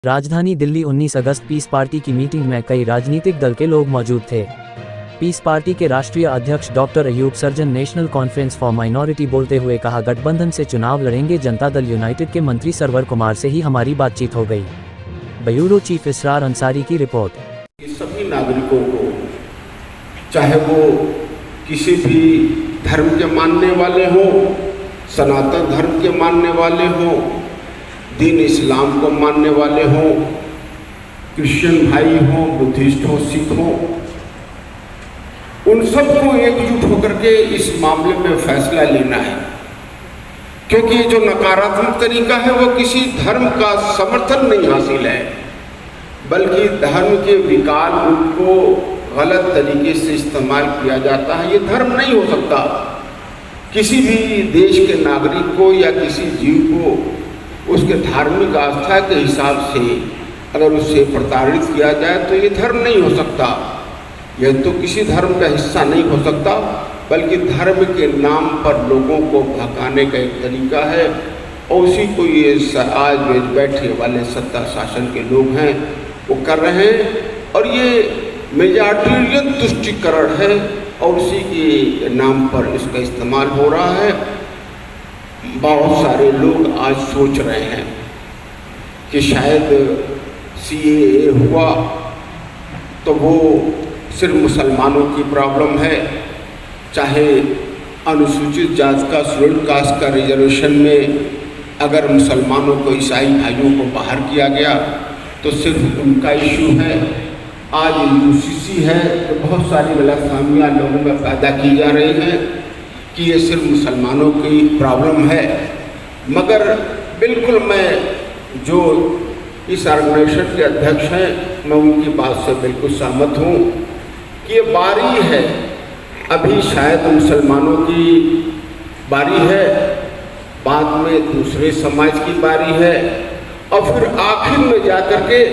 राजधानी दिल्ली 19 अगस्त piece party की meeting में कई राजनीतिक दल के लोग मौजूद थे। पीस पार्टी के राष्ट्रीय अध्यक्ष doctor Ayub surgeon national conference for minority बोलते हुए कहा, गठबंधन से चुनाव लड़ेंगे। जनता दल यूनाइटेड के मंत्री सरवर कुमार से ही हमारी बातचीत हो गई। ब्यूरो चीफ इसरार अंसारी की रिपोर्ट। सभी नागरिकों को, चाहे वो किसी भी धर्म के मानने वाले हों, सनातन धर्म के मानने वाले हों, दीन इस्लाम को मानने वाले हों, क्रिश्चियन भाई हों, बुद्धिस्ट हों, सिख हों, उन सबको एकजुट होकर के इस मामले में फैसला लेना है। क्योंकि जो नकारात्मक तरीका है वो किसी धर्म का समर्थन नहीं हासिल है, बल्कि धर्म के विकार को गलत तरीके से इस्तेमाल किया जाता है। ये धर्म नहीं हो सकता। किसी भी देश के नागरिक को या किसी जीव को उसके धार्मिक आस्था के हिसाब से अगर उससे प्रताड़ित किया जाए तो ये धर्म नहीं हो सकता। यह तो किसी धर्म का हिस्सा नहीं हो सकता, बल्कि धर्म के नाम पर लोगों को भड़काने का एक तरीका है, और उसी को ये आज बैठे वाले सत्ता शासन के लोग हैं वो कर रहे हैं। और ये मेजॉरिटेरियन तुष्टीकरण है और उसी के नाम पर इसका इस्तेमाल हो रहा है। बहुत सारे लोग आज सोच रहे हैं कि शायद CAA हुआ तो वो सिर्फ मुसलमानों की प्रॉब्लम है, चाहे अनुसूचित जाति का शेड्यूल्ड कास्ट का रिजर्वेशन में अगर मुसलमानों को, ईसाई भाइयों को बाहर किया गया तो सिर्फ उनका इशू है। आज UCC है तो बहुत सारी गलतफहमियां लोगों में पैदा की जा रही हैं कि ये सिर्फ मुसलमानों की प्रॉब्लम है। मगर बिल्कुल मैं जो इस ऑर्गेनाइजेशन के अध्यक्ष हैं, मैं उनकी बात से बिल्कुल सहमत हूँ कि ये बारी है, अभी शायद मुसलमानों की बारी है, बाद में दूसरे समाज की बारी है, और फिर आखिर में जाकर के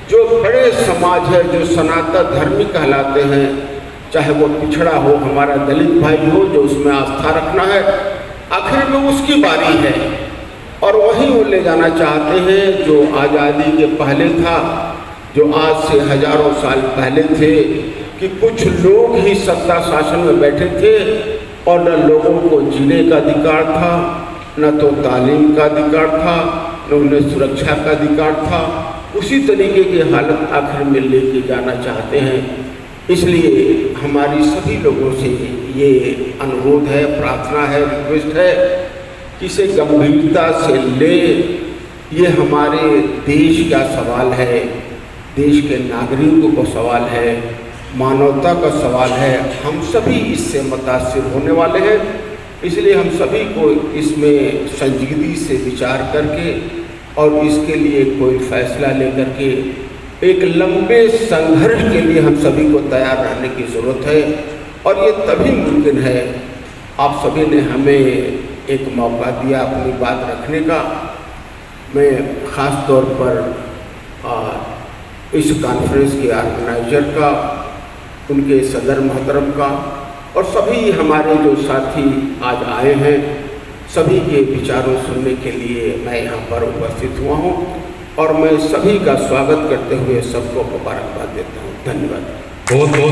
जो बड़े समाज है, जो सनातन धर्मी कहलाते हैं, चाहे वो पिछड़ा हो, हमारा दलित भाई हो जो उसमें आस्था रखना है, आखिर में उसकी बारी है। और वहीं वो ले जाना चाहते हैं जो आज़ादी के पहले था, जो आज से हजारों साल पहले थे, कि कुछ लोग ही सत्ता शासन में बैठे थे और न लोगों को जीने का अधिकार था, न तो तालीम का अधिकार था, न उन्हें सुरक्षा का अधिकार था। उसी तरीके की हालत आखिर में लेके जाना चाहते हैं। इसलिए हमारी सभी लोगों से ये अनुरोध है, प्रार्थना है, रिक्वेस्ट है कि इसे गंभीरता से ले। ये हमारे देश का सवाल है, देश के नागरिकों का सवाल है, मानवता का सवाल है। हम सभी इससे मुतासिर होने वाले हैं, इसलिए हम सभी को इसमें संजीदगी से विचार करके और इसके लिए कोई फैसला लेकर के एक लंबे संघर्ष के लिए हम सभी को तैयार रहने की ज़रूरत है। और ये तभी मुमकिन है, आप सभी ने हमें एक मौका दिया अपनी बात रखने का। मैं ख़ास तौर पर इस कॉन्फ्रेंस के ऑर्गेनाइजर का, उनके सदर मोहतरम का और सभी हमारे जो साथी आज आए हैं, सभी के विचारों सुनने के लिए मैं यहाँ पर उपस्थित हुआ हूँ, और मैं सभी का स्वागत करते हुए सबको मुबारकबाद देता हूँ। धन्यवाद। बहुत बहुत